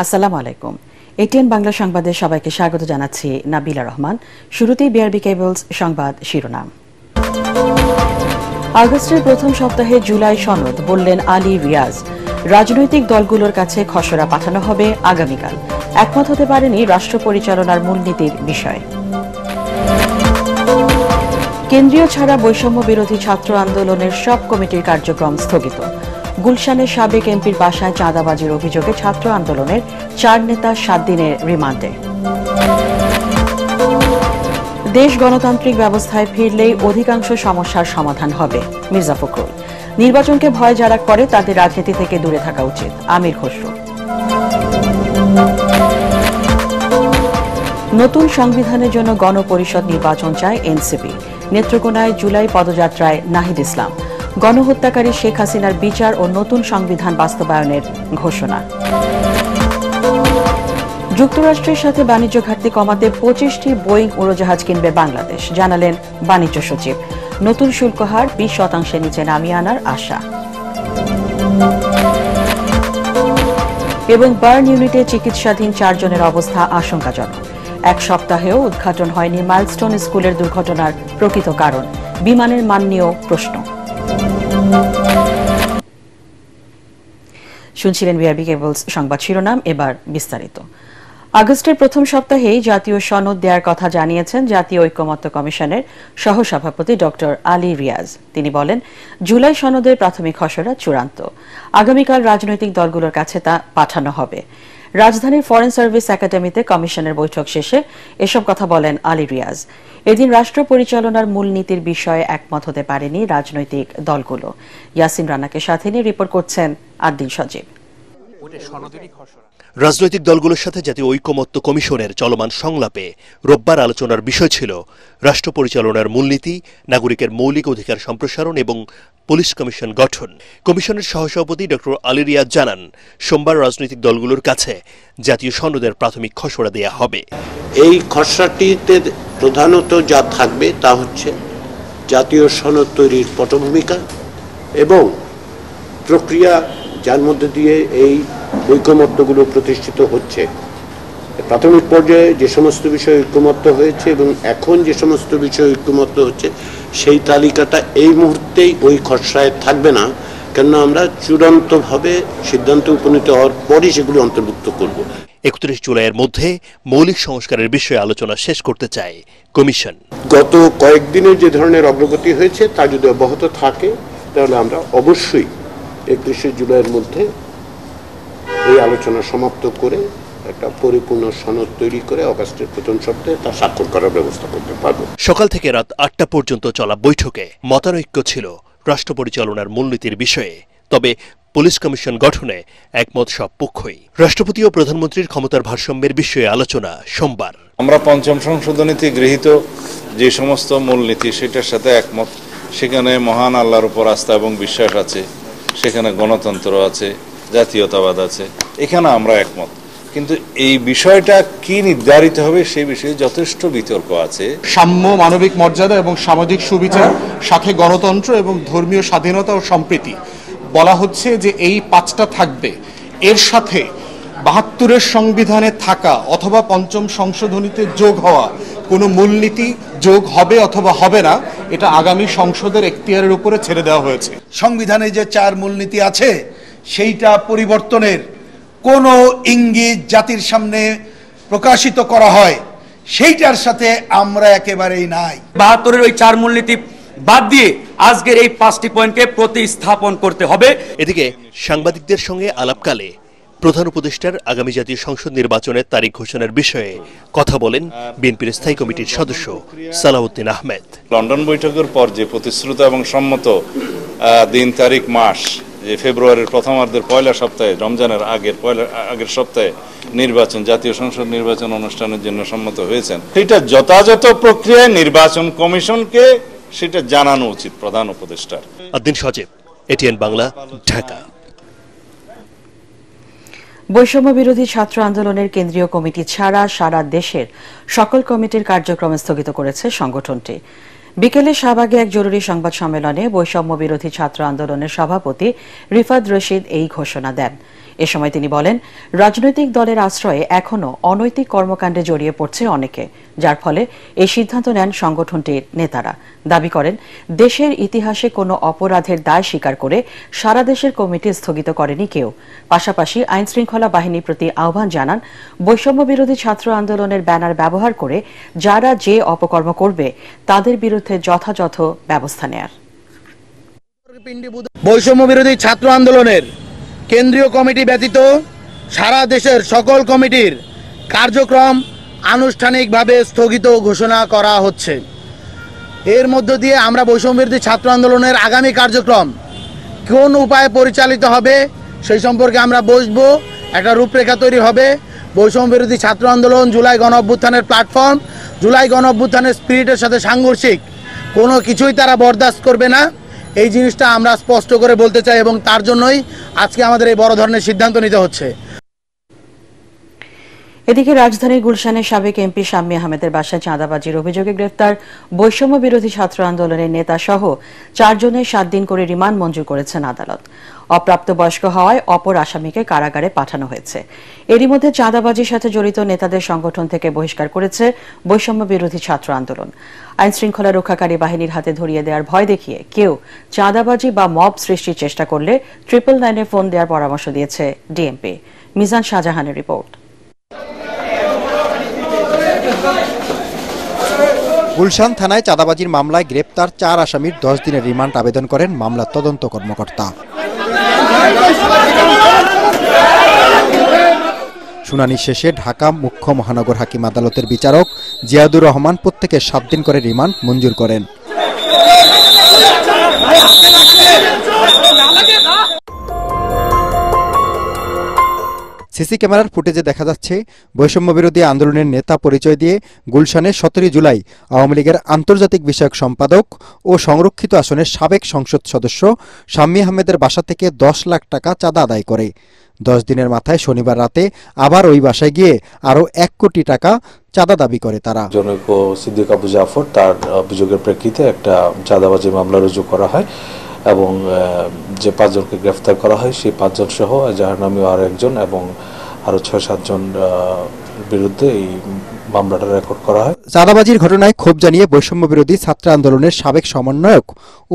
আসসালামু আলাইকুম। এটিএন বাংলা সংবাদে সবাইকে স্বাগত জানাচ্ছি নাবিলা রহমান। শুরুতেই বিআরবি কেবলস সংবাদ শিরোনাম। আগস্টের প্রথম সপ্তাহে জুলাই সনদ, বললেন আলী রিয়াজ। রাজনৈতিক দলগুলোর কাছে খসড়া পাঠানো হবে আগামীকাল। একমত হতে পারেনি রাষ্ট্র পরিচালনার মূলনীতির বিষয়। কেন্দ্রীয় ছাড়া বৈষম্য বিরোধী ছাত্র আন্দোলনের সব কমিটির কার্যক্রম স্থগিত। গুলশানের সাবেক এমপির বাসায় চাঁদাবাজির অভিযোগে ছাত্র আন্দোলনের 4 নেতা 7 দিনের রিমান্ডে। দেশ গণতান্ত্রিক ব্যবস্থায় ফিরলেই অধিকাংশ সমস্যার সমাধান হবে, মির্জা ফখরুল। নির্বাচনকে ভয় যারা করে তাদের রাজনীতি থেকে দূরে থাকা উচিত, আমির খসরু। নতুন সংবিধানের জন্য গণপরিষদ নির্বাচন চায় এনসিপি। নেত্রকোনায় জুলাই পদযাত্রায় নাহিদ ইসলাম। গণহত্যাকারী শেখ হাসিনার বিচার ও নতুন সংবিধান বাস্তবায়নের ঘোষণা। যুক্তরাষ্ট্রের সাথে বাণিজ্য ঘাটতি কমাতে 25টি বোয়িং উড়োজাহাজ কিনবে বাংলাদেশ, জানালেন বাণিজ্য সচিব। নতুন শুল্ক হার 20% নিচে নামিয়ে আনার আশা। এবং বার্ন ইউনিটে চিকিৎসাধীন 4 জনের অবস্থা আশঙ্কাজনক। 1 সপ্তাহেও উদ্ঘাটন হয়নি মাইলস্টোন স্কুলের দুর্ঘটনার প্রকৃত কারণ। বিমানের মান নিয়েও প্রশ্ন। শুনছিলেন বিআরবি কেবলস সংবাদ শিরোনাম, এবার বিস্তারিত। আগস্টের প্রথম সপ্তাহেই জাতীয় সনদ দেওয়ার কথা জানিয়েছেন জাতীয় ঐকমত্য কমিশনের সহসভাপতি ডক্টর আলী রিয়াজ। তিনি বলেন, জুলাই সনদের প্রাথমিক খসড়া চূড়ান্ত। আগামীকাল রাজনৈতিক দলগুলোর কাছে তা পাঠানো হবে। রাজধানীর ফরেন সার্ভিস একাডেমিতে কমিশনের বৈঠক শেষে এসব কথা বলেন আলী রিয়াজ। এদিন রাষ্ট্র পরিচালনার মূলনীতির বিষয়ে একমত হতে পারেনি রাজনৈতিক দলগুলো। ইয়াসিন রানাকে সাথে নিয়ে রিপোর্ট করছেন আদ্দিন সজীব। রাজনৈতিক দলগুলোর সাথে জাতীয় ঐকমত্য কমিশনের চলমান সংলাপে রোববার আলোচনার বিষয় ছিল রাষ্ট্র পরিচালনার মূলনীতি, নাগরিকের মৌলিক অধিকার সম্প্রসারণ এবং পুলিশ কমিশন গঠন। কমিশনের সহসভাপতি ডক্টর আলী রিয়াজ জানান, সোমবার রাজনৈতিক দলগুলোর কাছে জাতীয় সনদের প্রাথমিক খসড়া দেয়া হবে। এই খসড়াটিতে প্রধানত যা থাকবে তা হচ্ছে জাতীয় সনদ তৈরির পটভূমিকা এবং প্রক্রিয়া, যার মধ্যে দিয়ে এই ঐকমত্যগুলো প্রতিষ্ঠিত হচ্ছে। প্রাথমিক পর্যায়ে যে সমস্ত বিষয় ঐকমত্য হয়েছে এবং এখন যে সমস্ত বিষয় ঐকমত্য হচ্ছে সেই তালিকাটা এই মুহূর্তেই ওই খসড়ায় থাকবে না, কেননা আমরা চূড়ান্তভাবে সিদ্ধান্তে উপনীত হওয়ার পরই সেগুলো অন্তর্ভুক্ত করব। 31 জুলাইয়ের মধ্যে মৌলিক সংস্কারের বিষয়ে আলোচনা শেষ করতে চায় কমিশন। গত কয়েকদিনের যে ধরনের অগ্রগতি হয়েছে তা যদি অব্যাহত থাকে তাহলে আমরা অবশ্যই 31 জুলাইয়ের মধ্যে এই আলোচনা সমাপ্ত করে একটা পরিপূর্ণ সনদ তৈরি করে অগাস্টের প্রথম সপ্তাহে তা স্বাক্ষর করার ব্যবস্থা করতে পারব। সকাল থেকে রাত 8টা পর্যন্ত চলা বৈঠকে মতানৈক্য ছিল রাষ্ট্র পরিচালনার মূলনীতির বিষয়ে। তবে পুলিশ কমিশন গঠনে একমত সব পক্ষই। রাষ্ট্রপতি ও প্রধানমন্ত্রীর ক্ষমতার ভারসাম্যের বিষয়ে আলোচনা সোমবার। আমরা পঞ্চম সংশোধনীতে গৃহীত যে সমস্ত মূলনীতি সেটার সাথে একমত। সেখানে মহান আল্লাহর উপর আস্থা এবং বিশ্বাস আছে, সেখানে গণতন্ত্র আছে, জাতীয়তাবাদ আছে, এখানে আমরা একমত। কিন্তু এই বিষয়টা কি নির্ধারিত হবে সেই বিষয়ে যথেষ্ট বিতর্ক আছে। সাম্য, মানবিক মর্যাদা এবং সামাজিক সুবিচার, সাথে গণতন্ত্র এবং ধর্মীয় স্বাধীনতা ও সম্প্রীতি বলা হচ্ছে যে এই 5টা থাকবে। এর সাথে 72-এর সংবিধানে থাকা অথবা পঞ্চম সংশোধনীতে যোগ হওয়া কোনো মূলনীতি যোগ হবে অথবা হবে না, এটা আগামী সংসদের এখতিয়ারের উপরে ছেড়ে দেওয়া হয়েছে। সংবিধানে যে 4 মূলনীতি আছে সেইটা পরিবর্তনের কোনো ইঙ্গিত জাতির সামনে প্রকাশিত করা হয় সেইটার সাথে আমরা একেবারেই নাই। 72-এর ওই 4 মূলনীতি বাদ দিয়ে আজকের এই 5টি পয়েন্টকে প্রতিস্থাপন করতে হবে। এদিকে সাংবাদিকদের সঙ্গে আলাপকালে প্রধান উপদেষ্টার আগামী জাতীয় সংসদ নির্বাচনের তারিখ ঘোষণার বিষয়ে কথা বলেন বিএনপির স্থায়ী কমিটির সদস্য সালাউদ্দিন আহমেদ। লন্ডন বৈঠকের পর যে প্রতিশ্রুত এবং সম্মত দিন, তারিখ, মাস, যে ফেব্রুয়ারির প্রথমার্ধের পয়লা সপ্তাহে, রমজানের আগের সপ্তাহে নির্বাচন, জাতীয় সংসদ নির্বাচন অনুষ্ঠানের জন্য সম্মত হয়েছেন, সেটা যথাযথ প্রক্রিয়ায় নির্বাচন কমিশনকে সেটা জানানো উচিত প্রধান উপদেষ্টার। আদ্দিন সজীব, এটিএন বাংলা, ঢাকা। বৈষম্য বিরোধী ছাত্র আন্দোলনের কেন্দ্রীয় কমিটি ছাড়া সারা দেশের সকল কমিটির কার্যক্রম স্থগিত করেছে সংগঠনটি। বিকেলে শাহবাগে এক জরুরি সংবাদ সম্মেলনে বৈষম্য বিরোধী ছাত্র আন্দোলনের সভাপতি রিফাত রশিদ এই ঘোষণা দেন। এ সময় তিনি বলেন, রাজনৈতিক দলের আশ্রয়ে এখনও অনৈতিক কর্মকাণ্ডে জড়িয়ে পড়ছে অনেকে, যার ফলে এই সিদ্ধান্ত নেন সংগঠনটির নেতারা। দাবি করেন, দেশের ইতিহাসে কোনো অপরাধের দায় স্বীকার করে সারা দেশের কমিটি স্থগিত করেনি কেউ। পাশাপাশি আইন শৃঙ্খলা বাহিনীর প্রতি আহ্বান জানান, বৈষম্য বিরোধী ছাত্র আন্দোলনের ব্যানার ব্যবহার করে যারা যে অপকর্ম করবে তাদের বিরুদ্ধে যথাযথ ব্যবস্থা নেয়ার। বৈষম্য বিরোধী ছাত্র আন্দোলনের কেন্দ্রীয় কমিটি ব্যতীত সারা দেশের সকল কমিটির কার্যক্রম আনুষ্ঠানিকভাবে স্থগিত ঘোষণা করা হচ্ছে। এর মধ্য দিয়ে আমরা বৈষম্য বিরোধী ছাত্র আন্দোলনের আগামী কার্যক্রম কোন উপায়ে পরিচালিত হবে সেই সম্পর্কে আমরা বসবো, একটা রূপরেখা তৈরি হবে। বৈষম্য বিরোধী ছাত্র আন্দোলন জুলাই গণ অভ্যুত্থানের প্ল্যাটফর্ম, জুলাই গণ অভ্যুত্থানের স্পিরিটের সাথে সাংঘর্ষিক কোনো কিছুই তারা বরদাস্ত করবে না, এই জিনিসটা আমরা স্পষ্ট করে বলতে চাই এবং তার জন্যই আজকে আমাদের এই বড় ধরনের সিদ্ধান্ত নিতে হচ্ছে। এদিকে রাজধানীর গুলশানের সাবেক এমপি শাম্মী আহমেদের বাসায় চাঁদাবাজির অভিযোগে গ্রেফতার বৈষম্য বিরোধী ছাত্র আন্দোলনের নেতা সহ 4 জনের 7 দিন করে রিমান্ড মঞ্জুর করেছেন আদালত। অপ্রাপ্তবয়স্ক হওয়ায় অপর আসামিকে কারাগারে পাঠানো হয়েছে। এরই মধ্যে চাঁদাবাজির সাথে জড়িত নেতাদের সংগঠন থেকে বহিষ্কার করেছে বৈষম্য বিরোধী ছাত্র আন্দোলন। আইন শৃঙ্খলা রক্ষাকারী বাহিনীর হাতে ধরিয়ে দেওয়ার ভয় দেখিয়ে কেউ চাঁদাবাজি বা মব সৃষ্টির চেষ্টা করলে 999-এ ফোন দেওয়ার পরামর্শ দিয়েছে ডিএমপি। মিজান শাহজাহানের রিপোর্ট। গুলশান থানায় চাঁদাবাজির মামলায় গ্রেপ্তার 4 আসামির 10 দিনের রিমান্ড আবেদন করেন মামলার তদন্ত কর্মকর্তা। শুনানি শেষে ঢাকা মুখ্য মহানগর হাকিম আদালতের বিচারক জিয়াদুর রহমান প্রত্যেকের 7 দিন করে রিমান্ড মঞ্জুর করেন। সিসি ক্যামেরার ফুটেজে দেখা যাচ্ছে বৈষম্য বিরোধী আন্দোলনের নেতা পরিচয় দিয়ে গুলশানে 17 জুলাই আওয়ামী লীগের আন্তর্জাতিক বিষয়ক সম্পাদক ও সংরক্ষিত আসনের সাবেক সংসদ সদস্য শাম্মী আহমেদের বাসা থেকে 10 লাখ টাকা চাঁদা আদায় করে। 10 দিনের মাথায় শনিবার রাতে আবার ওই বাসায় গিয়ে আরও 1 কোটি টাকা চাঁদা দাবি করে তারা। জনৈক সিদ্দিক আবু জাফর তার অভিযোগের প্রেক্ষিতে একটা চাঁদাবাজি মামলা রুজু করা হয় এবং যে 5 জনকে গ্রেফতার করা হয় সেই 5 জন সহ যার নামে আরো একজন এবং আরো 6-7 জন বিরুদ্ধে এই মামলাটা রেকর্ড করা হয়। চাঁদাবাজির ঘটনায় ক্ষোভ জানিয়ে বৈষম্য বিরোধী ছাত্র আন্দোলনের সাবেক সমন্বয়ক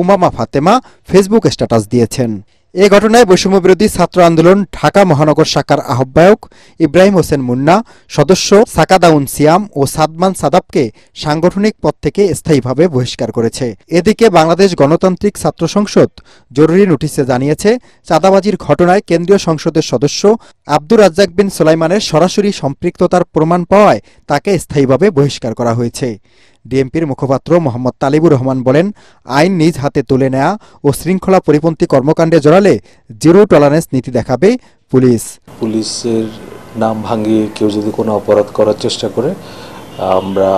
উমামা ফাতেমা ফেসবুক স্ট্যাটাস দিয়েছেন। এ ঘটনায় বৈষম্য বিরোধী ছাত্র আন্দোলন ঢাকা মহানগর শাখার আহ্বায়ক ইব্রাহিম হোসেন মুন্না, সদস্য সাকাদাউন সিয়াম ও সাদমান সাদাবকে সাংগঠনিক পদ থেকে স্থায়ীভাবে বহিষ্কার করেছে। এদিকে বাংলাদেশ গণতান্ত্রিক ছাত্র সংসদ জরুরি নোটিশে জানিয়েছে, চাঁদাবাজির ঘটনায় কেন্দ্রীয় সংসদের সদস্য আব্দুর রাজ্জাক বিন সুলাইমানের সরাসরি সম্পৃক্ততার প্রমাণ পাওয়ায় তাকে স্থায়ীভাবে বহিষ্কার করা হয়েছে। ডিএমপির মুখপাত্র মোহাম্মদ তালিবুর রহমান বলেন, আইন নিজ হাতে তুলে নেয়া ও শৃঙ্খলা পরিপন্থী কর্মকাণ্ডে জড়ালে জিরো টলারেন্স নীতি দেখাবে পুলিশ। পুলিশের নাম ভাঙিয়ে কেউ যদি কোনো অপরাধ করার চেষ্টা করে, আমরা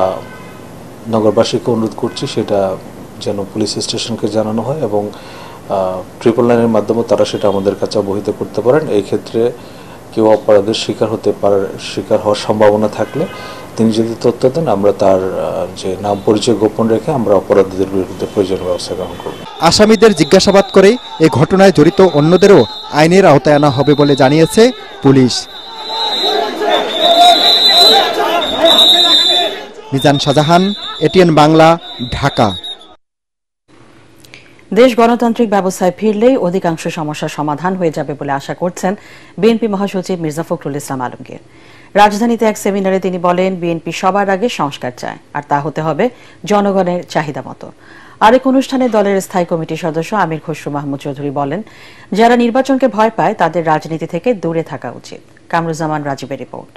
নগরবাসীকে অনুরোধ করছি সেটা যেন পুলিশ স্টেশনকে জানানো হয় এবং 999-এর মাধ্যমে তারা সেটা আমাদের কাছে অবহিত করতে পারেন। এই ক্ষেত্রে কেউ অপরাধের শিকার হওয়ার সম্ভাবনা থাকলে তিনি যদি তথ্য দেন, আমরা তার যে নাম পরিচয় গোপন রেখে আমরা অপরাধীদের বিরুদ্ধে প্রয়োজনীয় ব্যবস্থা গ্রহণ করব। আসামিদের জিজ্ঞাসাবাদ করে এই ঘটনায় জড়িত অন্যদেরও আইনের আওতায় আনা হবে বলে জানিয়েছে পুলিশ। মিজান শাহজাহান, এটিএন বাংলা, ঢাকা। দেশ গণতান্ত্রিক ব্যবস্থায় ফিরলেই অধিকাংশ সমস্যার সমাধান হয়ে যাবে বলে আশা করছেন বিএনপি মহাসচিব মির্জা ফখরুল ইসলাম আলমগীর। রাজধানীতে এক সেমিনারে তিনি বলেন, বিএনপি সবার আগে সংস্কার চায়, আর তা হতে হবে জনগণের চাহিদা মতো। আরেক অনুষ্ঠানে দলের স্থায়ী কমিটির সদস্য আমির খসরু মাহমুদ চৌধুরী বলেন, যারা নির্বাচনকে ভয় পায় তাদের রাজনীতি থেকে দূরে থাকা উচিত। কামরুজ্জামান রাজীবের রিপোর্ট।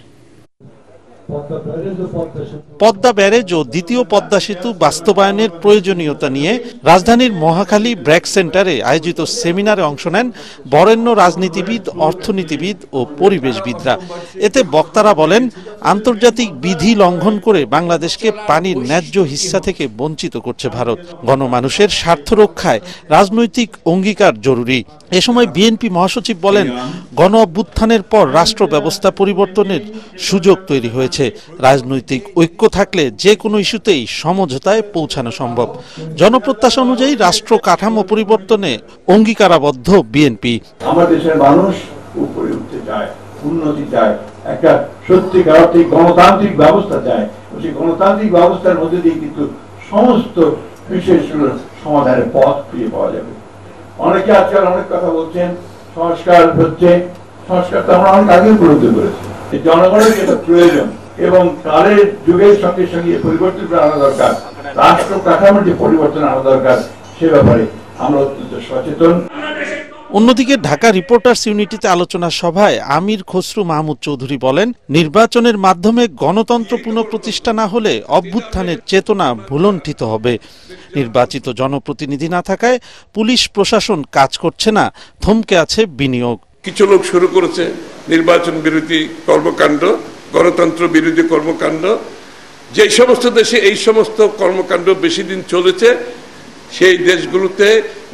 পদ্মা ব্যারেজ ও দ্বিতীয় পদ্মা সেতু বাস্তবায়নের প্রয়োজনীয়তা নিয়ে রাজধানীর মহাখালী ব্র্যাক সেন্টারে আয়োজিত সেমিনারে অংশ নেন বরেণ্য রাজনীতিবিদ, অর্থনীতিবিদ ও পরিবেশবিদরা। এতে বক্তারা বলেন, আন্তর্জাতিক বিধি লঙ্ঘন করে বাংলাদেশকে পানির ন্যায্য হিস্সা থেকে বঞ্চিত করছে ভারত। গণমানুষের স্বার্থ রক্ষায় রাজনৈতিক অঙ্গীকার জরুরি। এ সময় বিএনপি মহাসচিব বলেন, গণ অভ্যুত্থানের পর রাষ্ট্র ব্যবস্থা পরিবর্তনের সুযোগ তৈরি হয়েছে। হয়েছে। রাজনৈতিক ঐক্য থাকলে যে কোনো ইস্যুতেই সমঝোতায় পৌঁছানো সম্ভব। জনপ্রত্যাশা অনুযায়ী রাষ্ট্র কাঠামো পরিবর্তনে অঙ্গীকারাবদ্ধ বিএনপি। আমার দেশের মানুষ উপরে উঠতে চায়, উন্নতি চায়, একটা সত্যিকার অর্থে গণতান্ত্রিক ব্যবস্থা চায়। সেই গণতান্ত্রিক ব্যবস্থার মধ্যে দিয়ে কিন্তু সমস্ত বিষয়গুলোর সমাধানের পথ খুঁজে পাওয়া যাবে। অনেকে আজকাল অনেক কথা বলছেন, সংস্কার হচ্ছে, সংস্কার তো আমরা অনেক আগে উপলব্ধি করেছি। জনগণের যেটা প্রয়োজন এবং কালের যুগের সঙ্গে সঙ্গে পরিবর্তন আনা দরকার, রাষ্ট্র কাঠামোর যে পরিবর্তন আনা দরকার সে ব্যাপারে আমরা অত্যন্ত সচেতন। অন্যদিকে ঢাকা রিপোর্টার্স ইউনিটিতে আলোচনা সভায় আমির খসরু মাহমুদ চৌধুরী বলেন, নির্বাচনের মাধ্যমে গণতন্ত্র পুনঃপ্রতিষ্ঠা না হলে অভ্যুত্থানের চেতনা ভুলণ্ঠিত হবে। নির্বাচিত জনপ্রতিনিধি না থাকায় পুলিশ প্রশাসন কাজ করছে না, থমকে আছে বিনিয়োগ। কিছু লোক শুরু করেছে নির্বাচন বিরোধী কর্মকাণ্ড, গণতন্ত্র বিরোধী কর্মকাণ্ড। যে সমস্ত দেশে এই সমস্ত কর্মকাণ্ড বেশি দিন চলেছে সেই দেশগুলোতে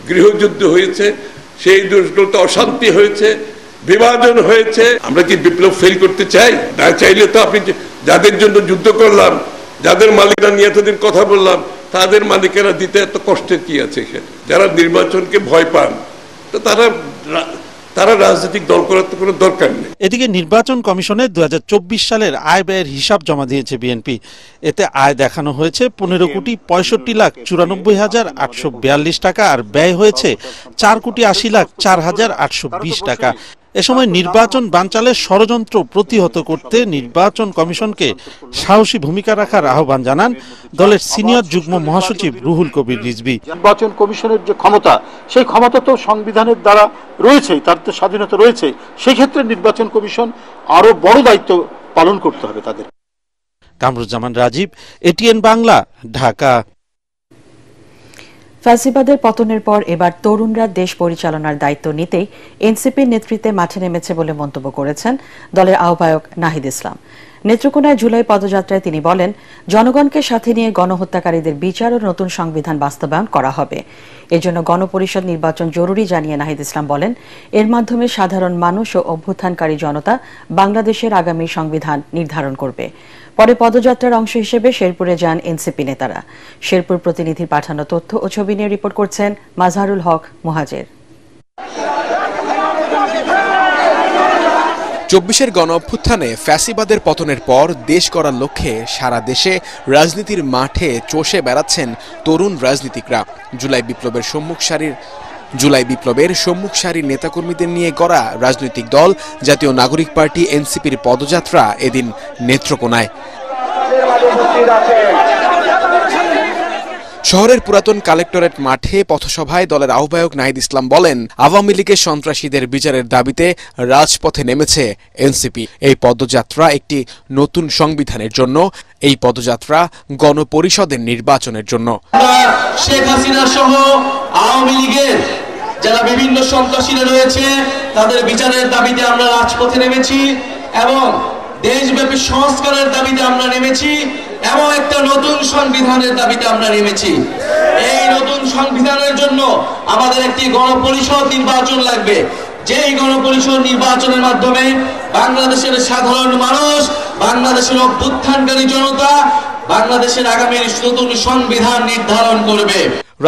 গৃহযুদ্ধ হয়েছে, সেই দেশগুলোতে অশান্তি হয়েছে, বিভাজন হয়েছে। আমরা কি বিপ্লব ফেল করতে চাই? না চাইলে তো আপনি যাদের জন্য যুদ্ধ করলাম, যাদের মালিকরা নিয়ে এতদিন কথা বললাম, তাদের মালিকেরা দিতে এত কষ্টের কি আছে? যারা নির্বাচনকে ভয় পান তো তারা রাজনৈতিক দল করার তো কোনো দরকার নেই। এদিকে নির্বাচন কমিশনে 2024 সালের আয় ব্যয়ের হিসাব জমা দিয়েছে বিএনপি। এতে আয় দেখানো হয়েছে 15,65,94,842 টাকা আর ব্যয় হয়েছে 4,80,04,820 টাকা। এ সময় নির্বাচন বানচালের ষড়যন্ত্র প্রতিহত করতে নির্বাচন কমিশনকে সাহসী ভূমিকা রাখার আহ্বান জানান দলের সিনিয়র যুগ্ম মহাসচিব রুহুল কবির রিজভী। নির্বাচন কমিশনের যে ক্ষমতা, সেই ক্ষমতা তো সংবিধানের দ্বারা রয়েছে, তার তো স্বাধীনতা রয়েছে। সেই ক্ষেত্রে নির্বাচন কমিশন আরো বড় দায়িত্ব পালন করতে হবে তাদের। কামরুজ্জামান রাজীব, এটিএন বাংলা, ঢাকা। ফ্যাসিবাদের পতনের পর এবার তরুণরা দেশ পরিচালনার দায়িত্ব নিতেই এনসিপির নেতৃত্বে মাঠে নেমেছে বলে মন্তব্য করেছেন দলের আহ্বায়ক নাহিদ ইসলাম। নেত্রকোনায় জুলাই পদযাত্রায় তিনি বলেন, জনগণকে সাথে নিয়ে গণহত্যাকারীদের বিচার ও নতুন সংবিধান বাস্তবায়ন করা হবে। এজন্য গণপরিষদ নির্বাচন জরুরি জানিয়ে নাহিদ ইসলাম বলেন, এর মাধ্যমে সাধারণ মানুষ ও অভ্যুত্থানকারী জনতা বাংলাদেশের আগামী সংবিধান নির্ধারণ করবে। পরে পদযাত্রার অংশ হিসেবে শেরপুরে যান এনসিপি নেতারা। শেরপুর প্রতিনিধির পাঠানো তথ্য ও ছবি নিয়ে রিপোর্ট করছেন মাজহারুল হক মুহাজের। 24-এর গণঅভ্যুত্থানে ফ্যাসিবাদের পতনের পর দেশ গড়ার লক্ষ্যে সারা দেশে রাজনীতির মাঠে চষে বেড়াচ্ছেন তরুণ রাজনীতিকরা। জুলাই বিপ্লবের সম্মুখ সারির নেতাকর্মীদের নিয়ে গড়া রাজনৈতিক দল জাতীয় নাগরিক পার্টি এনসিপির পদযাত্রা এদিন নেত্রকোনায়। শহরের পুরাতন কালেক্টরেট মাঠে পথসভায় দলের আহ্বায়ক নাহিদ ইসলাম বলেন, আওয়ামী লীগের সন্ত্রাসীদের বিচারের দাবিতে রাজপথে নেমেছে এনসিপি। এই পদযাত্রা একটি নতুন সংবিধানের জন্য, এই পদযাত্রা গণপরিষদের নির্বাচনের জন্য। শেখ হাসিনা সহ আওয়ামী লীগের যারা বিভিন্ন সন্ত্রাসীরা রয়েছে তাদের বিচারের দাবিতে আমরা রাজপথে নেমেছি এবং দেশব্যাপী সংস্কারের দাবিতে আমরা নেমেছি এবং একটা নতুন সংবিধানের দাবিতে আমরা নেমেছি। এই নতুন সংবিধানের জন্য আমাদের একটি গণপরিষদ নির্বাচন লাগবে, যেই গণপরিষদ নির্বাচনের মাধ্যমে বাংলাদেশের সাধারণ মানুষ, বাংলাদেশের অভ্যুত্থানকারী জনতা বাংলাদেশের আগামী নতুন সংবিধান নির্ধারণ করবে।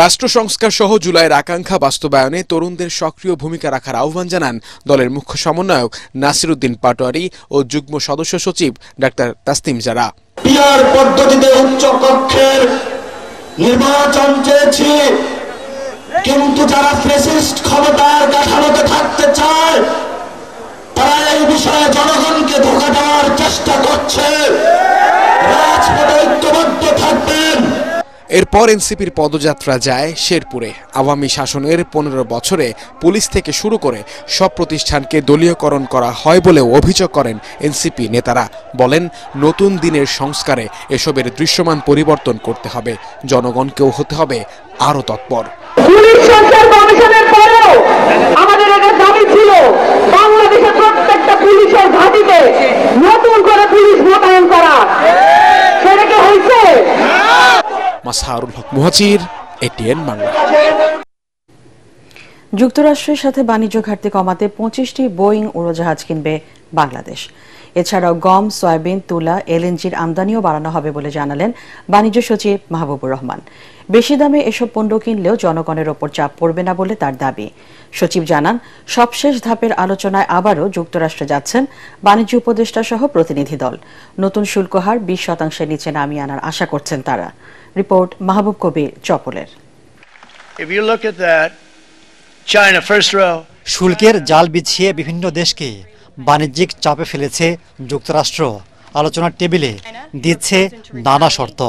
রাষ্ট্র সংস্কার সহ জুলাইয়ের আকাঙ্ক্ষা বাস্তবায়নে তরুণদের সক্রিয় ভূমিকা রাখার আহ্বান জানান দলের মুখ্য সমন্বয়ক নাসিরউদ্দিন পাটোয়ারি ও যুগ্ম সদস্য সচিব ডাক্তার তাসনিম জারা। পিআর পদ্ধতিতে উচ্চ কক্ষের নির্বাচন চেয়েছি, কিন্তু যারা ফ্যাসিস্ট ক্ষমতার কাঠামোতে থাকতে চায় তারা এই বিষয়ে জনগণকে ধোঁকা দেওয়ার চেষ্টা করছে। রাজপথে ঐক্যবদ্ধ থাকবেন। এরপর এনসিপির পদযাত্রা যায় শেরপুরে। আওয়ামী শাসনের 15 বছরে পুলিশ থেকে শুরু করে সব প্রতিষ্ঠানকে দলীয়করণ করা হয় বলেও অভিযোগ করেন এনসিপি নেতারা। বলেন, নতুন দিনের সংস্কারে এসবের দৃশ্যমান পরিবর্তন করতে হবে, জনগণকেও হতে হবে আরো তৎপর। পুলিশ সংস্কার কমিশনের পরেও আমাদের একটা দাবি ছিল বাংলাদেশের প্রত্যেকটা পুলিশের ঘাঁটিতে নতুন করে পুলিশ মোতায়েন করা। সেটা কি হয়েছে? মাজহারুল হক মুহাজির, এটিএন বাংলা। যুক্তরাষ্ট্রের সাথে বাণিজ্য ঘাটতি কমাতে 25টি বোয়িং উড়োজাহাজ কিনবে বাংলাদেশ। এছাড়াও গম, সয়াবিন, তুলা, এলএনজির আমদানিও বাড়ানো হবে বলে জানালেন বাণিজ্য সচিব মাহবুবুর রহমান। বেশি দামে এসব পণ্য কিনলেও জনগণের ওপর চাপ পড়বে না বলে তার দাবি। সচিব জানান, সবশেষ ধাপের আলোচনায় আবারও যুক্তরাষ্ট্রে যাচ্ছেন বাণিজ্য উপদেষ্টা সহ প্রতিনিধি দল। নতুন শুল্ক হার 20% নিচে নামিয়ে আনার আশা করছেন তারা। রিপোর্ট মাহবুব কবির চপলের। শুল্কের জাল বিছিয়ে বিভিন্ন দেশকে বাণিজ্যিক চাপে ফেলেছে যুক্তরাষ্ট্র। আলোচনার টেবিলে দিচ্ছে নানা শর্ত।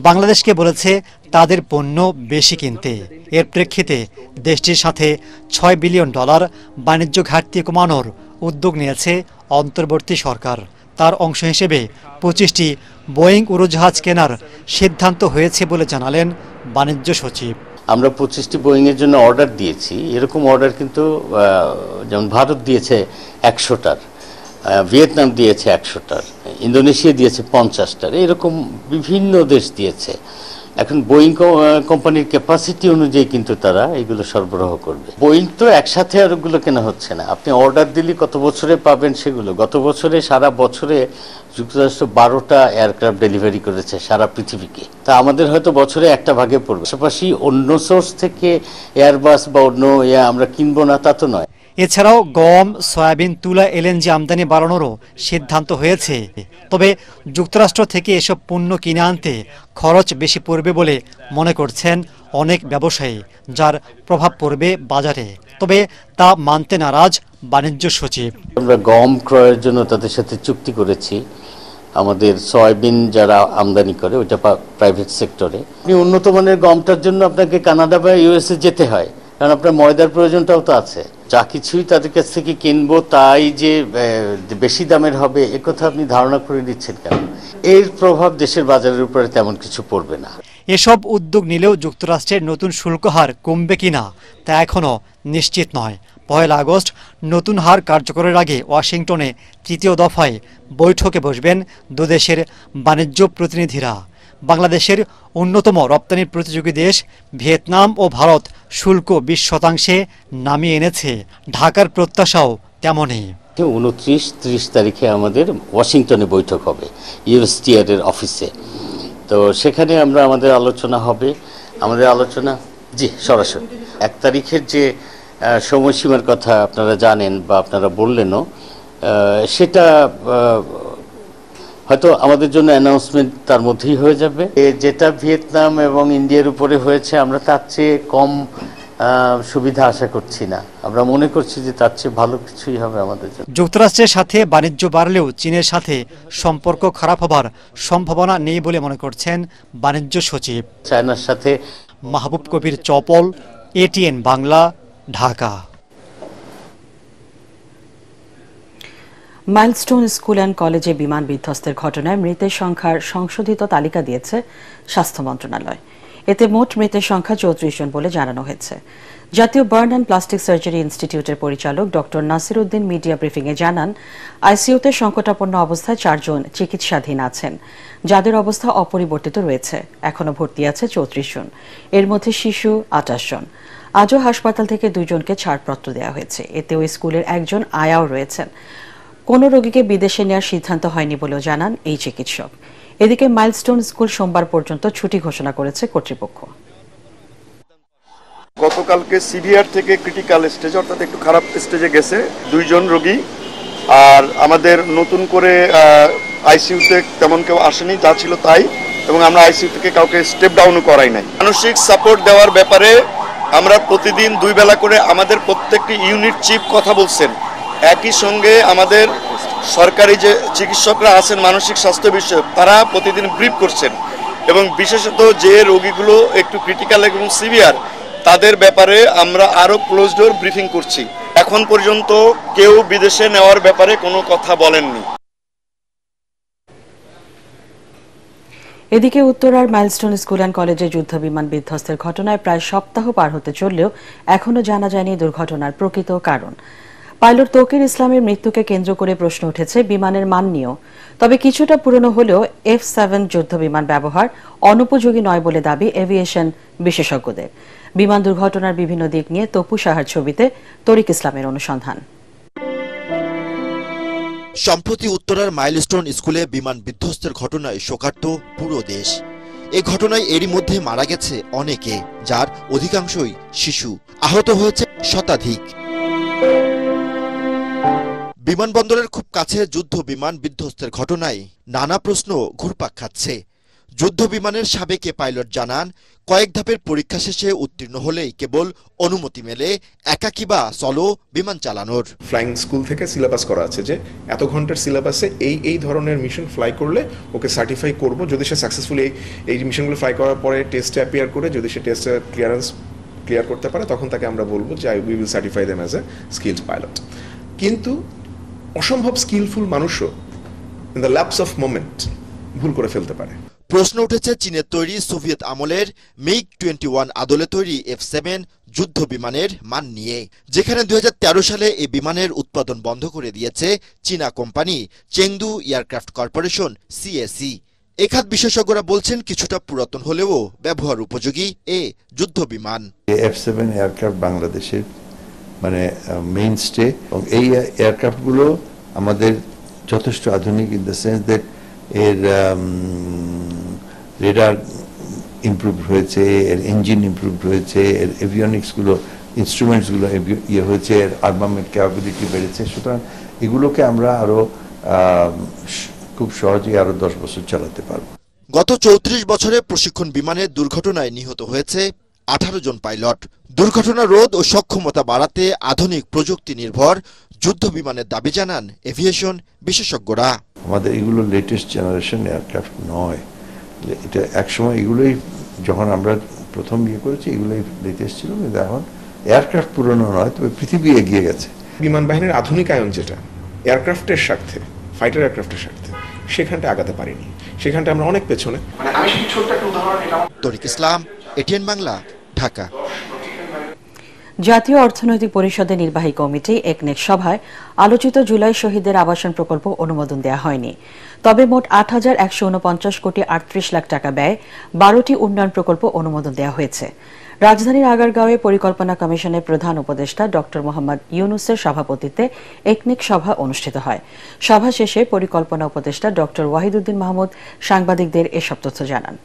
বাংলাদেশকে বলেছে তাদের পণ্য বেশি কিনতে। এর প্রেক্ষিতে দেশটির সাথে $6 বিলিয়ন বাণিজ্য ঘাটতি কমানোর উদ্যোগ নিয়েছে অন্তর্বর্তী সরকার। তার অংশ হিসেবে 25টি বোয়িং উড়োজাহাজ কেনার সিদ্ধান্ত হয়েছে বলে জানালেন বাণিজ্য সচিব। আমরা 25টি বোয়িং এর জন্য অর্ডার দিয়েছি। এরকম অর্ডার কিন্তু যেমন ভারত দিয়েছে 100টার, ভিয়েতনাম দিয়েছে 100টার, ইন্দোনেশিয়া দিয়েছে 50টার, এরকম বিভিন্ন দেশ দিয়েছে। এখন বোয়িং কোম্পানির ক্যাপাসিটি অনুযায়ী কিন্তু তারা এগুলো সরবরাহ করবে। বোয়িং তো একসাথে আর ওগুলো কেনা হচ্ছে না, আপনি অর্ডার দিলে কত বছরে পাবেন সেগুলো। গত বছরে সারা বছরে যুক্তরাষ্ট্র 12টা এয়ারক্রাফট ডেলিভারি করেছে সারা পৃথিবীকে। তা আমাদের হয়তো বছরে একটা ভাগে পড়বে। পাশাপাশি অন্য সোর্স থেকে এয়ারবাস বা অন্য আমরা কিনবো না তা তো নয়। এছাড়াও গম, সয়াবিন, তুলা, এলএনজি আমদানি বাড়ানোরও সিদ্ধান্ত হয়েছে। তবে যুক্তরাষ্ট্র থেকে এসব পণ্য কিনে আনতে খরচ বেশি পড়বে বলে মনে করছেন অনেক ব্যবসায়ী, যার প্রভাব পড়বে বাজারে। তবে তা মানতে নারাজ বাণিজ্য সচিব। আমরা গম ক্রয়ের জন্য তাদের সাথে চুক্তি করেছি। আমাদের সয়াবিন যারা আমদানি করে ওইটা প্রাইভেট সেক্টরে। উন্নত মানের গমটার জন্য আপনাকে কানাডা বা ইউএসএ যেতে হয়, কারণ আপনার ময়দার প্রয়োজনটাও তো আছে। যা কিছুই তাদের কাছ থেকে কিনবো তাই যে বেশি দামের হবে একথা আপনি ধারণা করে দিচ্ছেন কেন? এর প্রভাব দেশের বাজারের উপরে তেমন কিছু পড়বে না। এসব উদ্যোগ নিলেও যুক্তরাষ্ট্রের নতুন শুল্ক হার কমবে কিনা তা এখনও নিশ্চিত নয়। 1 আগস্ট নতুন হার কার্যকরের আগে ওয়াশিংটনে 3য় দফায় বৈঠকে বসবেন দুদেশের বাণিজ্য প্রতিনিধিরা। বাংলাদেশের অন্যতম রপ্তানি প্রতিযোগী দেশ ভিয়েতনাম ও ভারত শুল্ক 20% নামিয়ে এনেছে। ঢাকার প্রত্যাশাও তেমনই। 29-30 তারিখে আমাদের ওয়াশিংটনে বৈঠক হবে ইউএসটিআর এর অফিসে। তো সেখানে আমাদের আলোচনা হবে। আমাদের আলোচনা সরাসরি 1 তারিখের যে সময়সীমার কথা আপনারা জানেন বা আপনারা বললেনও, সেটা হয়তো আমাদের জন্য অ্যানাউন্সমেন্ট তার মধ্যেই হয়ে যাবে। যেটা ভিয়েতনাম এবং ইন্ডিয়ার উপরে হয়েছে আমরা তার চেয়ে কম সুবিধা আশা করছি না। আমরা মনে করছি যে তার চেয়ে ভালো কিছুই হবে আমাদের জন্য। যুক্তরাষ্ট্রের সাথে বাণিজ্য বাড়লেও চীনের সাথে সম্পর্ক খারাপ হবার সম্ভাবনা নেই বলে মনে করছেন বাণিজ্য সচিব। চায়নার সাথে Mahbub Kabir Chapal, ATN Bangla, Dhaka. Milestone school and কলেজে বিমান বিধ্বস্তের ঘটনায় মৃতের সংখ্যার সংশোধিত তালিকা দিয়েছে স্বাস্থ্য মন্ত্রণালয়। এতে মোট মৃতের সংখ্যা 34 জন বলে জানানো হয়েছে। জাতীয় বার্ন অ্যান্ড প্লাস্টিক সার্জারি ইনস্টিটিউটের পরিচালক ডক্টর নাসির উদ্দিন মিডিয়া ব্রিফিংয়ে জানান, আইসিইউতে সংকটাপন্ন অবস্থায় 4 জন চিকিৎসাধীন আছেন, যাদের অবস্থা অপরিবর্তিত রয়েছে। এখনও ভর্তি আছে 34 জন, এর মধ্যে শিশু 28 জন। আজও হাসপাতাল থেকে 2 জনকে ছাড়পত্র দেওয়া হয়েছে। এতে ওই স্কুলের একজন আয়াও রয়েছেন। কোনো রোগীকে বিদেশে নেওয়ার সিদ্ধান্ত হয়নি বলেও জানান এই চিকিৎসক। এদিকে মাইলস্টোন স্কুল সোমবার পর্যন্ত ছুটি ঘোষণা করেছে কর্তৃপক্ষ। গতকালকে সিভিয়ার থেকে ক্রিটিক্যাল স্টেজ অর্থাৎ একটু খারাপ স্টেজে গেছে 2 জন রোগী। আর আমাদের নতুন করে আইসিইউতে তেমন কেউ আসেনি, যা ছিল তাই, এবং আমরা আইসিইউ থেকে কাউকে স্টেপ ডাউনও করাই নাই। মানসিক সাপোর্ট দেওয়ার ব্যাপারে আমরা প্রতিদিন 2 বেলা করে আমাদের প্রত্যেকটি ইউনিট চিফ কথা বলছেন। একই সঙ্গে আমাদের সরকারি যে চিকিৎসকরা আছেন মানসিক স্বাস্থ্য বিষয়ক, তারা প্রতিদিন ব্রিফ করছেন, এবং বিশেষত যে রোগীগুলো একটু ক্রিটিক্যাল এবং সিভিয়ার তাদের ব্যাপারে আমরা আরো ক্লোজ ডোর ব্রিফিং করছি। এখন পর্যন্ত কেউ বিদেশে নেওয়ার ব্যাপারে কোনো কথা বলেননি। এদিকে উত্তরার মাইলস্টোন স্কুল অ্যান্ড কলেজে যুদ্ধ বিমান বিধ্বস্তের ঘটনায় প্রায় সপ্তাহ পার হতে চললেও এখনও জানা যায়নি দুর্ঘটনার প্রকৃত কারণ। পাইলট তৌকির ইসলামের মৃত্যুকে কেন্দ্র করে প্রশ্ন উঠেছে বিমানের মান নিয়েও। তবে কিছুটা পুরনো হলেও F-7 যুদ্ধ বিমান ব্যবহার অনুপযোগী নয় বলে দাবি এভিয়েশন বিশেষজ্ঞদের। বিমান দুর্ঘটনার বিভিন্ন দিক নিয়ে তপু সাহার ছবিতে তরিক ইসলামের অনুসন্ধান। সম্প্রতি উত্তরার মাইলস্টোন স্কুলে বিমান বিধ্বস্তের ঘটনায় শোকার্ত পুরো দেশ। এই ঘটনায় এরই মধ্যে মারা গেছে অনেকে, যার অধিকাংশই শিশু। আহত হয়েছে শতাধিক। বিমানবন্দরের খুব কাছে যুদ্ধ বিমান বিধ্বস্তের ঘটনায় নানা প্রশ্ন ঘুরপাক খাচ্ছে। যুদ্ধ বিমানের সাবেক পাইলট জানান, কয়েক ধাপের পরীক্ষা শেষে উত্তীর্ণ হলেই কেবল অনুমতি মেলে একাকী বা সলো বিমান চালানোর। ফ্লাইং স্কুল থেকে সিলেবাস করা আছে যে এত ঘন্টার সিলেবাসে এই ধরনের মিশন ফ্লাই করলে ওকে সার্টিফাই করব। যদি সে সাকসেসফুলি এই মিশনগুলো ফ্লাই করার পরে টেস্টে অ্যাপিয়ার করে, যদি সে টেস্টে ক্লিয়ার করতে পারে, তখন তাকে আমরা বলবো যে we will certify them as a skilled pilot. কিন্তু অসম্ভব স্কিলফুল মানুষও in the lapse of moment ভুল করে ফেলতে পারে। প্রশ্ন উঠেছে চীনের তৈরি সোভিয়েত আমলের MiG-21 আদলে তৈরি F-7 যুদ্ধ বিমানের মান নিয়ে, যেখানে 2013 সালে এই বিমানের উৎপাদন বন্ধ করে দিয়েছে চীনা company Chengdu aircraft corporation CAC। এখাত বিশেষজ্ঞরা বলছেন কিছুটা পুরাতন হলেও ব্যবহার উপযোগী এ যুদ্ধ বিমান। F-7 এয়ারক্রাফট বাংলাদেশের মেইনস্টে, এবং এই এয়ারক্রাফটগুলো আমাদের যথেষ্ট আধুনিক ইন দ্য সেন্স দ্যাট এর রেডার ইমপ্রুভ হয়েছে, এর ইঞ্জিন ইমপ্রুভ হয়েছে, এর এভিয়নিক্সগুলো ইনস্ট্রুমেন্টসগুলো ইয়ে হয়েছে, এর আর্মামেন্ট ক্যাপাবিলিটি বেড়েছে। সুতরাং এগুলোকে আমরা আরো খুব সহজেই আরো 10 বছর চালাতে পারব। গত 34 বছরে প্রশিক্ষণ বিমানের দুর্ঘটনায় নিহত হয়েছে 18 জন পাইলট। দুর্ঘটনা রোধ ও সক্ষমতা বাড়াতে আধুনিক প্রযুক্তি নির্ভর যুদ্ধ বিমানের দাবি জানান এভিয়েশন বিশেষজ্ঞরা। আমাদের এগুলো লেটেস্ট জেনারেশন এয়ারক্রাফট নয়, এটা একসময় এগুলোই যখন আমরা প্রথম করেছি এগুলোই লেটেস্ট ছিল, কিন্তু এখন এয়ারক্রাফট পুরনো নয়, তবে পৃথিবী এগিয়ে গেছে। বিমান বাহিনীর আধুনিকায়ন যেটা এয়ারক্রাফটের স্বার্থে, ফাইটার এয়ারক্রাফটের স্বার্থে, সেখানটা আগাতে পারিনি, সেখানটা আমরা অনেক পেছনে। আমি ছোট্ট একটা উদাহরণ দিলাম। তরিক ইসলাম, এটিএন বাংলা, ঢাকা। জাতীয় অর্থনৈতিক পরিষদের নির্বাহী কমিটি একনেক সভায় আলোচিত জুলাই শহীদদের আবাসন প্রকল্প অনুমোদন দেওয়া হয়নি। তবে মোট 8,149 কোটি 38 লাখ টাকা ব্যয়ে 12টি উন্নয়ন প্রকল্প অনুমোদন দেওয়া হয়েছে। রাজধানীর আগারগাঁওয়ে পরিকল্পনা কমিশনের প্রধান উপদেষ্টা ডক্টর মোহাম্মদ ইউনুসের সভাপতিত্বে একনেক সভা অনুষ্ঠিত হয়। সভা শেষে পরিকল্পনা উপদেষ্টা ডক্টর ওয়াহিদুদ্দিন মাহমুদ সাংবাদিকদের এসব তথ্য জানান।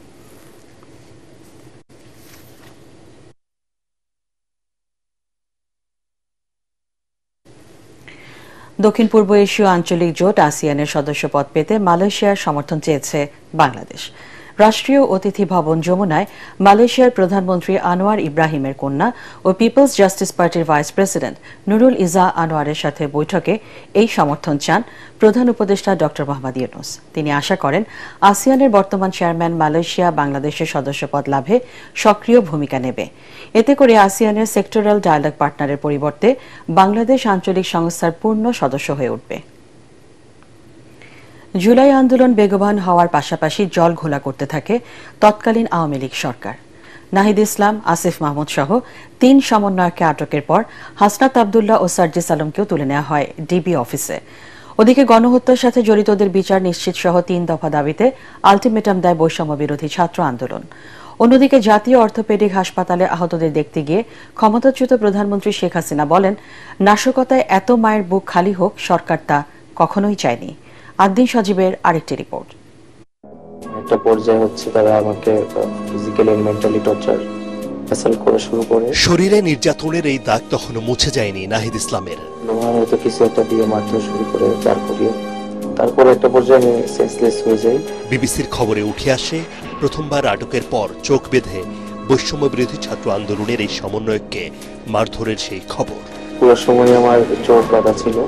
দক্ষিণ পূর্ব এশীয় আঞ্চলিক জোট আসিয়ানের সদস্যপদ পেতে মালয়েশিয়ার সমর্থন চেয়েছে বাংলাদেশ। রাষ্ট্রীয় অতিথি ভবন যমুনায় মালয়েশিয়ার প্রধানমন্ত্রী আনোয়ার ইব্রাহিমের কন্যা ও পিপলস জাস্টিস পার্টির ভাইস প্রেসিডেন্ট নুরুল ইজা আনোয়ারের সাথে বৈঠকে এই সমর্থন চান প্রধান উপদেষ্টা ডক্টর মোহাম্মদ ইউনুস। তিনি আশা করেন আসিয়ানের বর্তমান চেয়ারম্যান মালয়েশিয়া বাংলাদেশের সদস্যপদ লাভে সক্রিয় ভূমিকা নেবে। এতে করে আসিয়ানের সেক্টরাল ডায়ালগ পার্টনারের পরিবর্তে বাংলাদেশ আঞ্চলিক সংস্থার পূর্ণ সদস্য হয়ে উঠবে। জুলাই আন্দোলন বেগবান হওয়ার পাশাপাশি জল ঘোলা করতে থাকে তৎকালীন আওয়ামী লীগ সরকার। নাহিদ ইসলাম, আসিফ মাহমুদ সহ 3 সমন্বয়ককে আটকের পর হাসনাত আবদুল্লাহ ও সার্জিস আলমকেও তুলে নেওয়া হয় ডিবি অফিসে। ওদিকে গণহত্যার সাথে জড়িতদের বিচার নিশ্চিত সহ 3 দফা দাবিতে আলটিমেটাম দেয় বৈষম্য বিরোধী ছাত্র আন্দোলন। অন্যদিকে জাতীয় অর্থোপেডিক হাসপাতালে আহতদের দেখতে গিয়ে ক্ষমতাচ্যুত প্রধানমন্ত্রী শেখ হাসিনা বলেন, নাশকতায় এত মায়ের বুক খালি হোক সরকার তা কখনোই চায়নি। আদ্দিন সজীবের আরেকটি রিপোর্ট। একটা পর্যায়ে হচ্ছে তারা আমাকে physically and mentally torture assault করা শুরু করে। শরীরে নির্যাতনের এই দাগ তখনো মুছে যায়নি নাহিদ ইসলামের। হয়তো কিছু একটা দিয়ে মারতে শুরু করে, তারপরে একটা পর্যায়ে আমি সেন্সলেস হয়ে যাই। বিবিসির খবরে উঠে আসে প্রথমবার আটকের পর চোখ বেঁধে বৈষম্য বিরোধী ছাত্র আন্দোলনের এই সমন্বয়ককে মারধরের সেই খবর। পুরো সময় আমার চোট বাঁধা ছিল।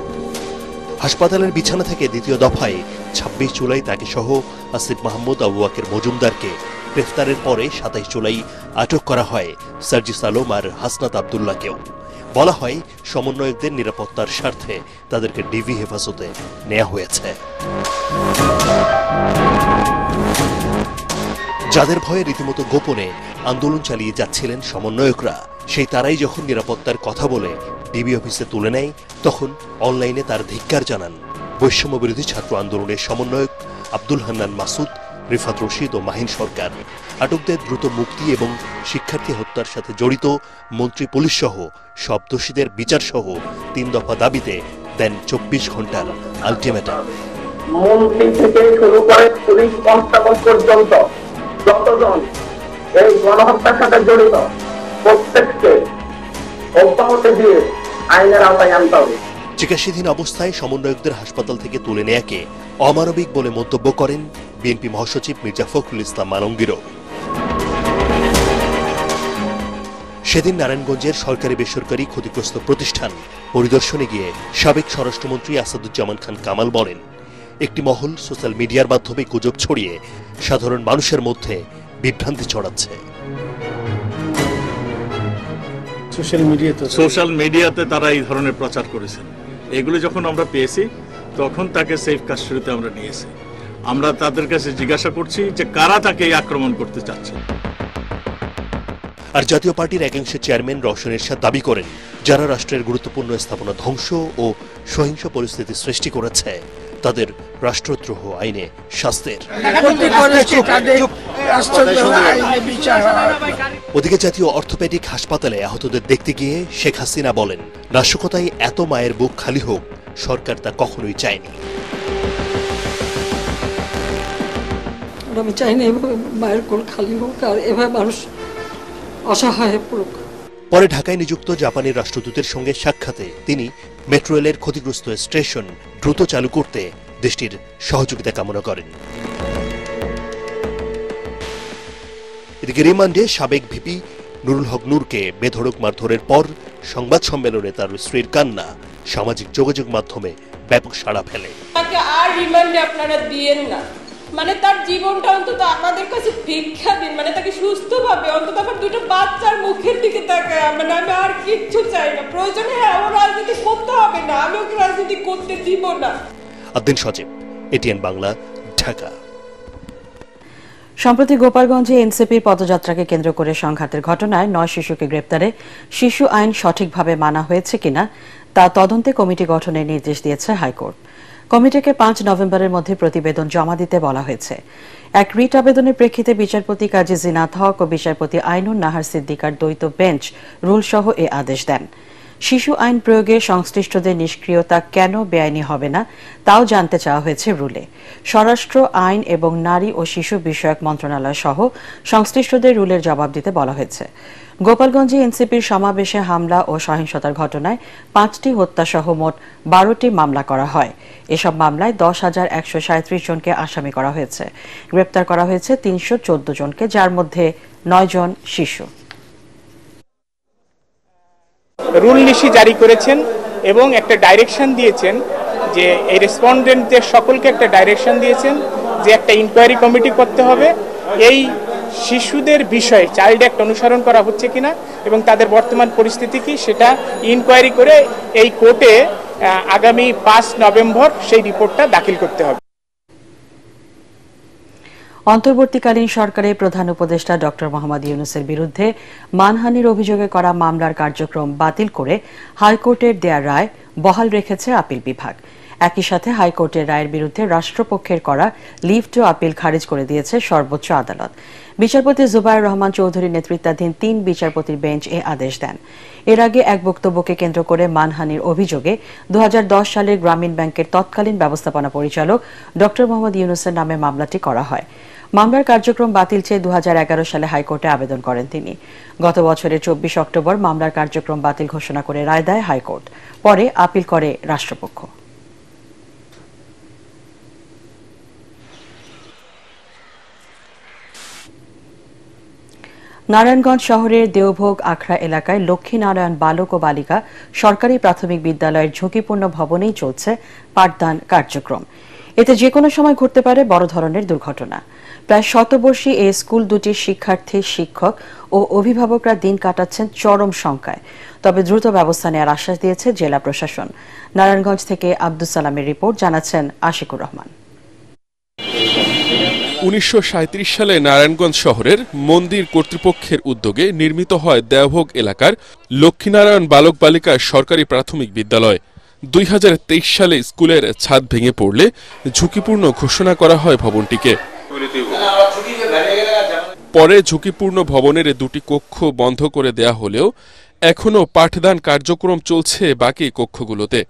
হাসপাতালের বিছানা থেকে দ্বিতীয় দফায় 26 জুলাই তাকে সহ আসিফ মাহমুদ, আবু বকর মজুমদারকে গ্রেফতারের পরে 27 জুলাই আটক করা হয় সার্জিস আলম আর হাসনাত আবদুল্লাহকেও। বলা হয় সমন্বয়কদের নিরাপত্তার স্বার্থে তাদেরকে ডিবি হেফাজতে নেওয়া হয়েছে। যাদের ভয়ে রীতিমতো গোপনে আন্দোলন চালিয়ে যাচ্ছিলেন সমন্বয়করা, সেই তারাই যখন নিরাপত্তার কথা বলে ডিবি অফিসে তুলে নেয়, তখন অনলাইনে তার ধিক্কার জানান বৈষম্য বিরোধী ছাত্র আন্দোলনের সমন্বয়ক আব্দুল হান্নান মাসুদ, রিফাত রশিদ ও মাহিন সরকার। আটকদের দ্রুত মুক্তি এবং শিক্ষার্থী হত্যার সাথে জড়িত মন্ত্রী, পুলিশ সহ সব দোষীদের বিচার সহ 3 দফা দাবিতে দেন 24 ঘন্টার আলটিমেটাম। মন্ত্রী থেকে শুরু করে পুলিশ কনস্টেবল পর্যন্ত যতজন এই গণহত্যার সাথে জড়িত প্রত্যেককে অব্যাহতি দিয়ে আইনের আওতায় আনতে হবে। চিকিৎসাধীন অবস্থায় সমন্বয়কদের হাসপাতাল থেকে তুলে নেয়াকে অমানবিক বলে মন্তব্য করেন বিএনপি মহাসচিব মির্জা ফখরুল ইসলাম আলমগীরও। সেদিন নারায়ণগঞ্জের সরকারি বেসরকারি ক্ষতিগ্রস্ত প্রতিষ্ঠান পরিদর্শনে গিয়ে সাবেক স্বরাষ্ট্রমন্ত্রী আসাদুজ্জামান খান কামাল বলেন, একটি মহল সোশ্যাল মিডিয়ার মাধ্যমে গুজব ছড়িয়ে সাধারণ মানুষের মধ্যে বিভ্রান্তি ছড়াচ্ছে। সোশ্যাল মিডিয়াতে তারা এই ধরনের প্রচার করেছেন। এগুলো যখন আমরা পেয়েছি তখন তাকে সেফ কাস্টডিতে আমরা নিয়েছি। আমরা তাদের কাছে জিজ্ঞাসা করছি যে কারা তাকে আক্রমণ করতে চাচ্ছে। আর জাতীয় পার্টির একাংশের চেয়ারম্যান রওশন এরশাদ দাবি করেন, যারা রাষ্ট্রের গুরুত্বপূর্ণ স্থাপনা ধ্বংস ও সহিংস পরিস্থিতি সৃষ্টি করেছে তাদের রাষ্ট্রদ্রোহ আইনে শাস্তির। ওদিকে জাতীয় অর্থোপেডিক হাসপাতালে আহতদের দেখতে গিয়ে শেখ হাসিনা বলেন, নাশকতায় এত মায়ের বুক খালি হোক সরকার তা কখনোই চায়নি। আমি চাই না এভাবে মায়ের কোল খালি হোক আর এভাবে মানুষ অসহায় পড়ুক। পরে ঢাকায় নিযুক্ত জাপানের রাষ্ট্রদূতের সঙ্গে সাক্ষাতে তিনি মেট্রো রেলের ক্ষতিগ্রস্ত স্টেশন দ্রুত চালু করতে দেশটির সহযোগিতা কামনা করেন। এদিকে রিমান্ডে সাবেক ভিপি নুরুল হক নূরকে বেধড়ক মারধরের পর সংবাদ সম্মেলনে তার স্ত্রীর কান্না সামাজিক যোগাযোগ মাধ্যমে ব্যাপক সাড়া ফেলে। তাকে আর রিমান্ডে আপনারা দিয়েন না, মানে তার জীবনটা অন্তত আমাদের কাছে ভিক্ষা দিন, মানে তাকে সুস্থভাবে অন্তত আমার দুটো বাচ্চার মুখের দিকে তাকায়। মানে আমি আর কিচ্ছু চাই না। প্রয়োজনে আমার রাজনীতি করতে হবে না, আমি ওকে রাজনীতি করতে দিব না। আদিন সজীব, এটিএন বাংলা, ঢাকা। সম্প্রতি গোপালগঞ্জে এনসিপির পদযাত্রাকে কেন্দ্র করে সংঘাতের ঘটনায় 9 শিশুকে গ্রেপ্তারে শিশু আইন সঠিকভাবে মানা হয়েছে কিনা তা তদন্তে কমিটি গঠনের নির্দেশ দিয়েছে হাইকোর্ট। কমিটিকে 5 নভেম্বরের মধ্যে প্রতিবেদন জমা দিতে বলা হয়েছে। এক রিট আবেদনের প্রেক্ষিতে বিচারপতি কাজী জিনাত হক ও বিচারপতি আইনুন নাহার সিদ্দিকার দ্বৈত বেঞ্চ রুলসহ এ আদেশ দেন। শিশু আইন প্রয়োগে সংশ্লিষ্টদের নিষ্ক্রিয়তা কেন বেআইনি হবে না তাও জানতে চাওয়া হয়েছে রুলে। স্বরাষ্ট্র, আইন এবং নারী ও শিশু বিষয়ক মন্ত্রণালয় সহ সংশ্লিষ্টদের রুলের জবাব দিতে বলা হয়েছে। গোপালগঞ্জে এনসিপির সমাবেশে হামলা ও সহিংসতার ঘটনায় 5টি হত্যাসহ মোট 12টি মামলা করা হয়। এসব মামলায় 10,137 জনকে আসামি করা হয়েছে। গ্রেপ্তার করা হয়েছে 314 জনকে, যার মধ্যে 9 জন শিশু। রুল নিশি জারি করেছেন এবং একটা ডাইরেকশন দিয়েছেন যে এই রেসপন্ডেন্টদের সকলকে একটা ডাইরেকশন দিয়েছেন যে একটা ইনকোয়ারি কমিটি করতে হবে এই শিশুদের বিষয়ে চাইল্ড অ্যাক্ট অনুসরণ করা হচ্ছে কিনা এবং তাদের বর্তমান পরিস্থিতি কি সেটা ইনকোয়ারি করে এই কোর্টে আগামী 5 নভেম্বর সেই রিপোর্টটা দাখিল করতে হবে। অন্তর্বর্তীকালীন সরকারের প্রধান উপদেষ্টা ডক্টর মোহাম্মদ ইউনূসের বিরুদ্ধে মানহানির অভিযোগে করা মামলার কার্যক্রম বাতিল করে হাইকোর্টের দেয়া রায় বহাল রেখেছে আপিল বিভাগ। একই সাথে হাইকোর্টের রায়ের বিরুদ্ধে রাষ্ট্রপক্ষের করা লিভ টু আপিল খারিজ করে দিয়েছে সর্বোচ্চ আদালত। বিচারপতি জুবায়ের রহমান চৌধুরী নেতৃত্বাধীন 3 বিচারপতির বেঞ্চ এ আদেশ দেন। এর আগে এক বক্তব্যকে কেন্দ্র করে মানহানির অভিযোগে 2010 সালে গ্রামীণ ব্যাংকের তৎকালীন ব্যবস্থাপনা পরিচালক ডক্টর মোহাম্মদ ইউনূসের নামে মামলাটি করা হয়। মামলার কার্যক্রম বাতিল চেয়ে 2011 সালে হাইকোর্টে আবেদন করেন তিনি। গত বছরের 24 অক্টোবর মামলার কার্যক্রম বাতিল ঘোষণা করে রায় দেয় হাইকোর্ট। পরে আপিল করে রাষ্ট্রপক্ষ। নারায়ণগঞ্জ শহরের দেওভোগ আখড়া এলাকায় লক্ষ্মীনারায়ণ বালক ও বালিকা সরকারি প্রাথমিক বিদ্যালয়ের ঝুঁকিপূর্ণ ভবনেই চলছে পাঠদান কার্যক্রম। এতে যে কোনো সময় ঘটতে পারে বড় ধরনের দুর্ঘটনা। প্রায় শতবর্ষী এই স্কুল দুটির শিক্ষার্থী, শিক্ষক ও অভিভাবকরা দিন কাটাচ্ছেন চরম শঙ্কায়। তবে দ্রুত ব্যবস্থা নেওয়ার আশ্বাস দিয়েছে জেলা প্রশাসন। নারায়ণগঞ্জ থেকে আব্দুল সালামের রিপোর্ট, জানাচ্ছেন আশিকুর রহমান। 1937 সালে নারায়ণগঞ্জ শহরের মন্দির কর্তৃপক্ষের উদ্যোগে নির্মিত হয় দেওভোগ এলাকার লক্ষ্মীনারায়ণ বালক বালিকা সরকারি প্রাথমিক বিদ্যালয়। 2023 সালে স্কুলের ছাদ ভেঙে পড়লে ঝুঁকিপূর্ণ ঘোষণা করা হয় ভবনটিকে। পরে ঝুঁকিপূর্ণ ভবনের 2টি কক্ষ বন্ধ করে দেয়া হলেও এখনও পাঠদান কার্যক্রম চলছে বাকি কক্ষগুলোতে।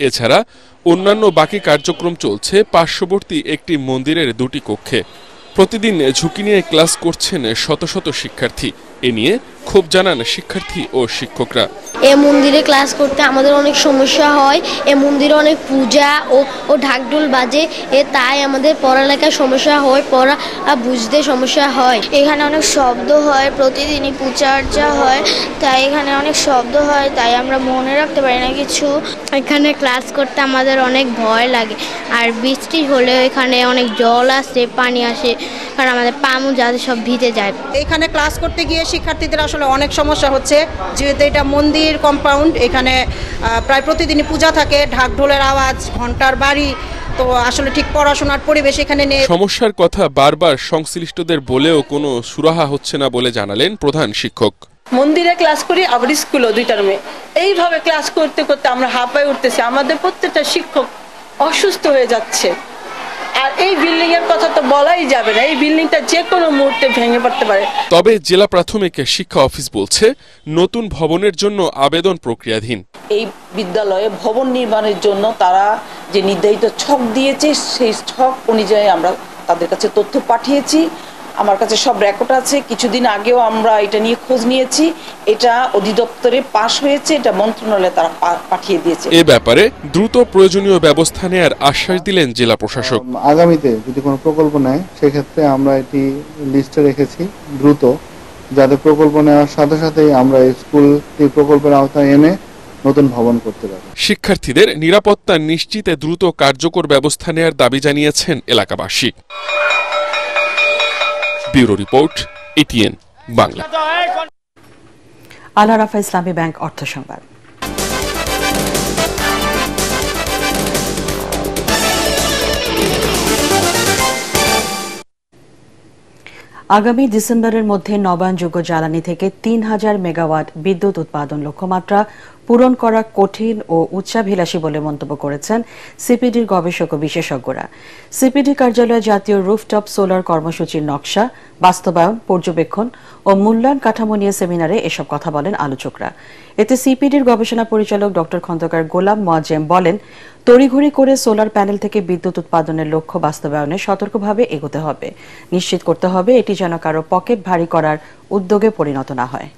এছাড়া অন্যান্য বাকি কার্যক্রম চলছে পার্শ্ববর্তী একটি মন্দিরের 2টি কক্ষে। প্রতিদিন ঝুঁকি নিয়ে ক্লাস করছেন শত শত শিক্ষার্থী। এ নিয়ে ক্ষোভ জানান শিক্ষার্থী ও শিক্ষকরা। এ মন্দিরে ক্লাস করতে আমাদের অনেক সমস্যা হয়। এ মন্দিরে অনেক পূজা ও ঢাকঢোল বাজে, তাই আমাদের পড়ালেখার সমস্যা হয়, পড়া বুঝতে সমস্যা হয়। এখানে অনেক শব্দ হয়, প্রতিদিনই পূজা আর্চা হয়, তাই এখানে অনেক শব্দ হয়, তাই আমরা মনে রাখতে পারি না কিছু। এখানে ক্লাস করতে আমাদের অনেক ভয় লাগে, আর বৃষ্টি হলেও এখানে অনেক জল আসে, পানি আসে, কারণ আমাদের পা মোজা সব ভিজে যায়। এখানে ক্লাস করতে গিয়ে শিক্ষার্থীদের আসলে অনেক সমস্যা হচ্ছে, যেহেতু এটা মন্দির কম্পাউন্ড, এখানে প্রায় প্রতিদিনই পূজা থাকে, ঢাকঢোলের আওয়াজ, ঘন্টার বাড়ি, তো আসলে ঠিক পড়াশোনার পরিবেশ এখানে নেই। সমস্যার কথা বারবার সংশ্লিষ্টদের বলেও কোনো সুরাহা হচ্ছে না বলে জানালেন প্রধান শিক্ষক। মন্দিরে ক্লাস করি, আবার স্কুলও 2টা রুমে, এইভাবে ক্লাস করতে করতে আমরা হাঁপায়ে উঠতেছি। আমাদের প্রত্যেকটা শিক্ষক অসুস্থ হয়ে যাচ্ছে। আর এই বিল্ডিং এর কথা তো বলাই যাবে না, এই বিল্ডিংটা যে কোনো মুহূর্তে ভেঙে পড়তে পারে। তবে জেলা প্রাথমিক শিক্ষা অফিস বলছে নতুন ভবনের জন্য আবেদন প্রক্রিয়াধীন। এই বিদ্যালয়ে ভবন নির্মাণের জন্য তারা যে নির্ধারিত ছক দিয়েছে, সেই ছক অনুযায়ী আমরা তাদের কাছে তথ্য পাঠিয়েছি। আমার কাছে সব রেকর্ড আছে। কিছুদিন আগেও আমরা এটা নিয়ে খোঁজ নিয়েছি, এটা অধিদপ্তরে পাশ হয়েছে, এটা মন্ত্রণালয়ে তারা পাঠিয়ে দিয়েছে। এ ব্যাপারে দ্রুত প্রয়োজনীয় ব্যবস্থা নেয়ার আশ্বাস দিলেন জেলা প্রশাসক। আগামীতে যদি কোনো প্রকল্প নেয়, সেক্ষেত্রে আমরা এটি লিস্টে রেখেছি দ্রুত, যাতে প্রকল্প নেওয়ার সাথে সাথেই আমরা স্কুলটি প্রকল্পের আওতায় এনে নতুন ভবন করতে পারি। শিক্ষার্থীদের নিরাপত্তা নিশ্চিতে দ্রুত কার্যকর ব্যবস্থা নেয়ার দাবি জানিয়েছেন এলাকাবাসী। Bureau report, ATN Bangla. Al Arafah Islami Bank অর্থ সংবাদ। আগামী ডিসেম্বরের মধ্যে নবায়নযোগ্য জ্বালানি থেকে 3000 মেগাওয়াট বিদ্যুৎ উৎপাদন লক্ষ্যমাত্রা পূরণ করা কঠিন ও উচ্চাভিলাষী বলে মন্তব্য করেছেন সিপিডির গবেষক ও বিশেষজ্ঞরা। সিপিডি কার্যালয়ে জাতীয় রুফটপ সোলার কর্মসূচির নকশা, বাস্তবায়ন, পর্যবেক্ষণ ও মূল্যায়ন কাঠামো নিয়ে সেমিনারে এসব কথা বলেন আলোচকরা। এতে সিপিডির গবেষণা পরিচালক ড খন্দকার গোলাম মোয়াজ্জেম বলেন, তড়িঘড়ি করে সোলার প্যানেল থেকে বিদ্যুৎ উৎপাদনের লক্ষ্য বাস্তবায়নে সতর্কভাবে এগোতে হবে। নিশ্চিত করতে হবে এটি যেন কারো পকেট ভারী করার উদ্যোগে পরিণত না হয়।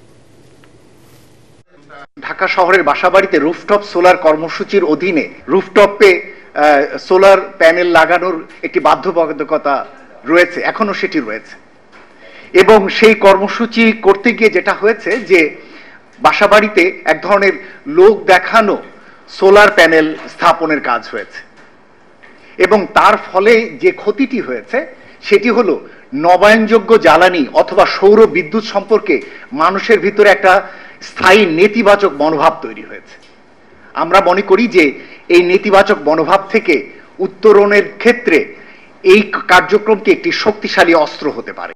ঢাকা শহরের বাসাবাড়িতে রুফটপ সোলার কর্মসূচির অধীনে রুফটপে সোলার প্যানেল লাগানোর একটি বাধ্যবাধকতা রয়েছে, এখনো সেটি রয়েছে। এবং সেই কর্মসূচি করতে গিয়ে যেটা হয়েছে যে বাসাবাড়িতে এক ধরনের লোক দেখানো সোলার প্যানেল স্থাপনের কাজ হয়েছে, এবং তার ফলে যে ক্ষতিটি হয়েছে সেটি হলো নবায়নযোগ্য জ্বালানি অথবা সৌর বিদ্যুৎ সম্পর্কে মানুষের ভিতরে একটা স্থায়ী নেতিবাচক মনোভাব তৈরি হয়েছে। আমরা মনে করি যে এই নেতিবাচক মনোভাব থেকে উত্তরণের ক্ষেত্রে এই কার্যক্রমটি একটি শক্তিশালী অস্ত্র হতে পারে।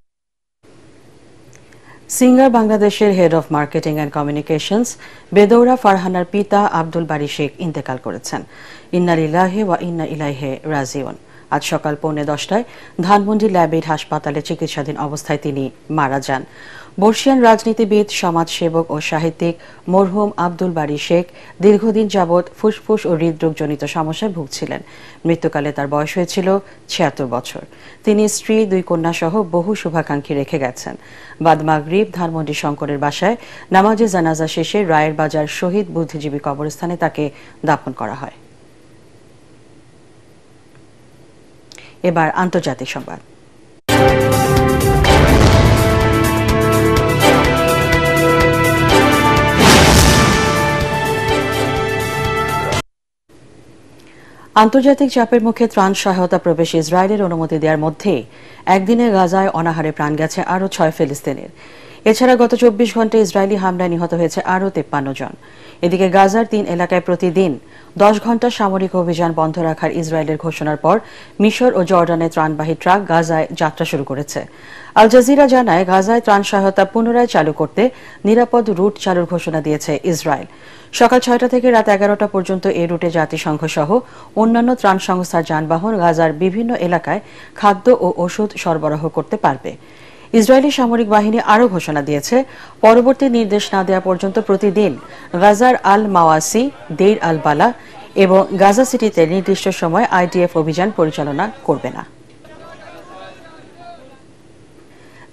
সিঙ্গার বাংলাদেশের head of marketing and communications Bedoura ফারহানার পিতা আব্দুল বারী শেখ ইন্তেকাল করেছেন। ইন্না লিল্লাহি ওয়া ইন্না ইলাইহি রাজিউন। আজ সকাল 10:15টায় ধানমন্ডি ল্যাবেড হাসপাতালে চিকিৎসাধীন অবস্থায় তিনি মারা যান। বর্ষিয়ান রাজনীতিবিদ, সমাজসেবক ও সাহিত্যিক মরহুম আব্দুল বারী শেখ দীর্ঘদিন যাবৎ ফুসফুস ও হৃদরোগজনিত সমস্যায় ভুগছিলেন। মৃত্যুকালে তার বয়স হয়েছিল 76 বছর। তিনি স্ত্রী, 2 কন্যা সহ বহু শুভাকাঙ্ক্ষী রেখে গেছেন। বাদ মাগরিব ধানমন্ডি শঙ্করের বাসায় নামাজে জানাজা শেষে রায়ের বাজার শহীদ বুদ্ধিজীবী কবরস্থানে তাকে দাফন করা হয়। এবার আন্তর্জাতিক সংবাদ। আন্তর্জাতিক চাপের মুখে ত্রাণ সহায়তা প্রবেশ ইসরায়েলের অনুমতি দেওয়ার মধ্যে একদিনে গাজায় অনাহারে প্রাণ গেছে আরও 6 ফিলিস্তিনের। এছাড়া গত 24 ঘন্টায় ইসরায়েলি হামলায় নিহত হয়েছে আরও 53 জন। এদিকে গাজার 3 এলাকায় প্রতিদিন 10 ঘন্টা সামরিক অভিযান বন্ধ রাখার ইসরায়েলের ঘোষণার পর মিশর ও জর্ডানের ত্রাণবাহী ট্রাক গাজায় যাত্রা শুরু করেছে। আল জাজিরা জানায়, গাজায় ত্রাণ সহায়তা পুনরায় চালু করতে নিরাপদ রুট চালুর ঘোষণা দিয়েছে ইসরায়েল। সকাল 6টা থেকে রাত 11টা পর্যন্ত এই রুটে জাতিসংঘ সহ অন্যান্য ত্রাণ সংস্থার যানবাহন গাজার বিভিন্ন এলাকায় খাদ্য ও ওষুধ সরবরাহ করতে পারবে। ইসরায়েলি সামরিক বাহিনী আরও ঘোষণা দিয়েছে, পরবর্তী নির্দেশ না দেওয়া পর্যন্ত প্রতিদিন গাজার আল মাওয়াসি, দেইর আল বালা, এবং গাজা সিটিতে নির্দিষ্ট সময় আইডিএফ অভিযান পরিচালনা করবে না।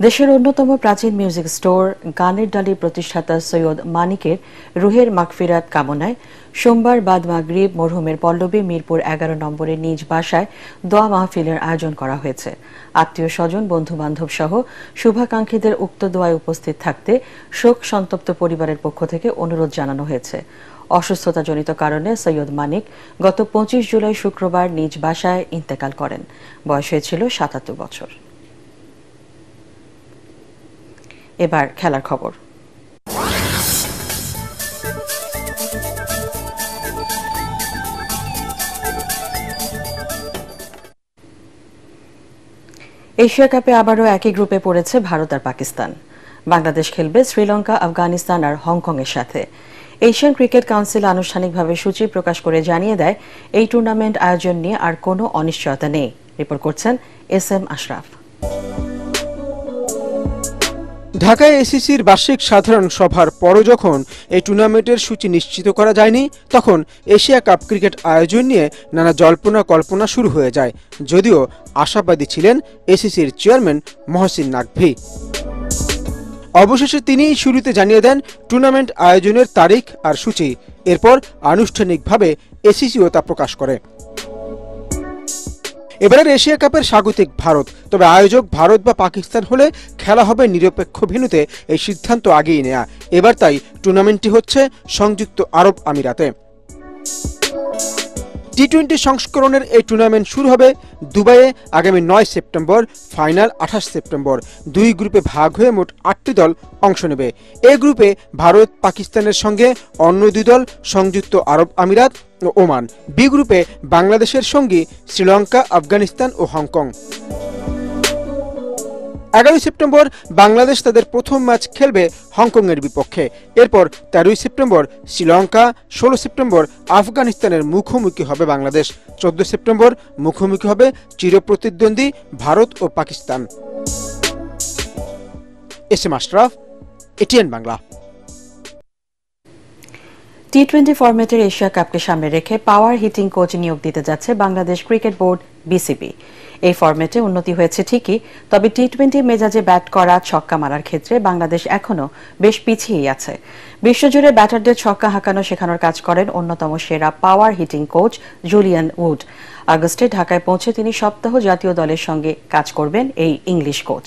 দেশের অন্যতম প্রাচীন মিউজিক স্টোর গানের ডালির প্রতিষ্ঠাতা সৈয়দ মানিকের রুহের মাগফিরাত কামনায় সোমবার বাদ মাগরিব মরহুমের পল্লবী মিরপুর 11 নম্বরের নিজ বাসায় দোয়া মাহফিলের আয়োজন করা হয়েছে। আত্মীয় স্বজন, বন্ধু বান্ধব সহ শুভাকাঙ্ক্ষীদের উক্ত দোয়ায় উপস্থিত থাকতে শোক সন্তপ্ত পরিবারের পক্ষ থেকে অনুরোধ জানানো হয়েছে। অসুস্থতাজনিত কারণে সৈয়দ মানিক গত 25 জুলাই শুক্রবার নিজ বাসায় ইন্তেকাল করেন। বয়স হয়েছিল 77 বছর। এবার খেলার খবর। এশিয়া কাপে আবারও একই গ্রুপে পড়েছে ভারত আর পাকিস্তান। বাংলাদেশ খেলবে শ্রীলঙ্কা, আফগানিস্তান আর হংকং এর সাথে। এশিয়ান ক্রিকেট কাউন্সিল আনুষ্ঠানিকভাবে সূচি প্রকাশ করে জানিয়ে দেয় এই টুর্নামেন্ট আয়োজন নিয়ে আর কোনো অনিশ্চয়তা নেই। রিপোর্ট করছেন SM আশরাফ। ঢাকায় এসিসির বার্ষিক সাধারণ সভার পরও যখন এই টুর্নামেন্টের সূচি নিশ্চিত করা যায়নি, তখন এশিয়া কাপ ক্রিকেট আয়োজন নিয়ে নানা জল্পনা কল্পনা শুরু হয়ে যায়। যদিও আশাবাদী ছিলেন এসিসির চেয়ারম্যান মহসিন নাকভি। অবশেষে তিনিই শুরুতে জানিয়ে দেন টুর্নামেন্ট আয়োজনের তারিখ আর সূচি। এরপর আনুষ্ঠানিকভাবে এসিসিও তা প্রকাশ করে। এবারের এশিয়া কাপের স্বাগতিক ভারত, তবে আয়োজক ভারত বা পাকিস্তান হলে খেলা হবে নিরপেক্ষ ভেন্যুতে, এই সিদ্ধান্ত আগেই নেয়া। এবার তাই টুর্নামেন্টটি হচ্ছে সংযুক্ত আরব আমিরাতে। টি-20 সংস্করণের এই টুর্নামেন্ট শুরু হবে দুবাইয়ে আগামী 9 সেপ্টেম্বর, ফাইনাল 28 সেপ্টেম্বর। দুই গ্রুপে ভাগ হয়ে মোট 8টি দল অংশ নেবে। এ গ্রুপে ভারত পাকিস্তানের সঙ্গে অন্য দুই দল সংযুক্ত আরব আমিরাত ও ওমান। বি গ্রুপে বাংলাদেশের সঙ্গী শ্রীলঙ্কা, আফগানিস্তান ও হংকং। 11 সেপ্টেম্বর বাংলাদেশ তাদের প্রথম ম্যাচ খেলবে হংকংয়ের বিপক্ষে। এরপর 13 সেপ্টেম্বর শ্রীলঙ্কা, 16 সেপ্টেম্বর আফগানিস্তানের মুখোমুখি হবে বাংলাদেশ, 14 সেপ্টেম্বর মুখোমুখি হবে চিরপ্রতিদ্বন্দ্বী ভারত ও পাকিস্তান। SM Ashraf, ATN Bangla. টি-20 ফরম্যাটের এশিয়া কাপকে সামনে রেখে পাওয়ার হিটিং কোচ নিয়োগ দিতে যাচ্ছে বাংলাদেশ ক্রিকেট বোর্ড BCB। এই ফরম্যাটে উন্নতি হয়েছে ঠিকই, তবে টি-20 মেজাজে ব্যাট করা, ছক্কা মারার ক্ষেত্রে বাংলাদেশ এখনও বেশ পিছিয়েই আছে। বিশ্বজুড়ে ব্যাটারদের ছক্কা হাঁকানো শেখানোর কাজ করেন অন্যতম সেরা পাওয়ার হিটিং কোচ জুলিয়ান উড। আগস্টে ঢাকায় পৌঁছে তিনি সপ্তাহ জাতীয় দলের সঙ্গে কাজ করবেন এই ইংলিশ কোচ।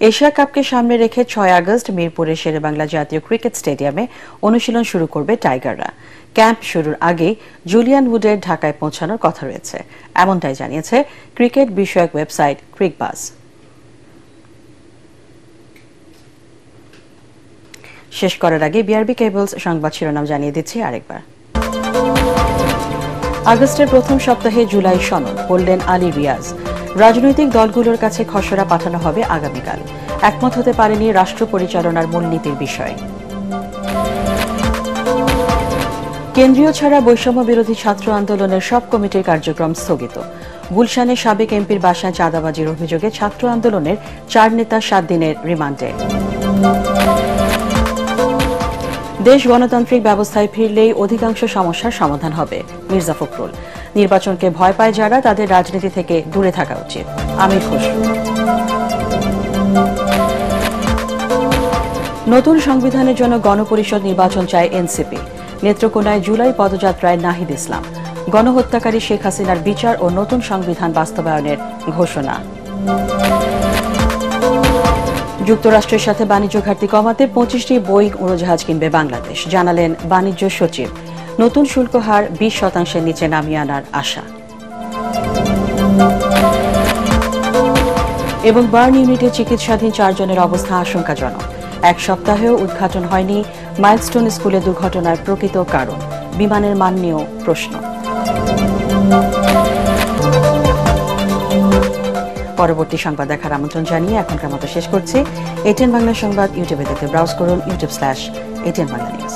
এশিয়া কাপকে সামনে রেখে 6 আগস্ট মিরপুরের শেরেবাংলা জাতীয় ক্রিকেট স্টেডিয়ামে অনুশীলন শুরু করবে টাইগাররা। ক্যাম্প শুরুর আগে জুলিয়ান উডের ঢাকায় পৌঁছানোর কথা রয়েছে, এমনটাই জানিয়েছে ক্রিকেট বিষয়ক ওয়েবসাইট ক্রিকবাজ। শেষ করার আগে বিআরবি কেবলস সংবাদ শিরোনাম জানিয়ে দিচ্ছি আরেকবার। আগস্টের প্রথম সপ্তাহে জুলাই সনদ বললেন আলী রিয়াজ। রাজনৈতিক দলগুলোর কাছে খসড়া পাঠানো হবে আগামীকাল। একমত হতে পারেনি রাষ্ট্র পরিচালনার মূলনীতির বিষয়। কেন্দ্রীয় ছাড়া বৈষম্য বিরোধী ছাত্র আন্দোলনের সব কমিটির কার্যক্রম স্থগিত। গুলশানে সাবেক এমপির বাসায় চাঁদাবাজির অভিযোগে ছাত্র আন্দোলনের 4 নেতা 7 দিনের রিমান্ডে। দেশ গণতান্ত্রিক ব্যবস্থায় ফিরলেই অধিকাংশ সমস্যার সমাধান হবে, মির্জা ফখরুল। নির্বাচনকে ভয় পায় যারা, তাদের রাজনীতি থেকে দূরে থাকা উচিত, আমির খসরু। নতুন সংবিধানের জন্য গণপরিষদ নির্বাচন চায় এনসিপি। নেত্রকোনায় জুলাই পদযাত্রায় নাহিদ ইসলাম। গণহত্যাকারী শেখ হাসিনার বিচার ও নতুন সংবিধান বাস্তবায়নের ঘোষণা। যুক্তরাষ্ট্রের সাথে বাণিজ্য ঘাটতি কমাতে 25টি বোয়িং উড়োজাহাজ কিনবে বাংলাদেশ, জানালেন বাণিজ্য সচিব। নতুন শুল্ক হার 20% নিচে নামিয়ে আনার আশা। এবং বার্ন ইউনিটে চিকিৎসাধীন 4 জনের অবস্থা আশঙ্কাজনক। 1 সপ্তাহেও উদ্ঘাটন হয়নি মাইলস্টোন স্কুলে দুর্ঘটনার প্রকৃত কারণ। বিমানের মান নিয়েও প্রশ্ন। পরবর্তী সংবাদ দেখার আমন্ত্রণ জানিয়ে এখনকার মতো শেষ করছি। ATN বাংলা সংবাদ ইউটিউবে দেখতে ব্রাউজ করুন youtube/ATN Bangla News।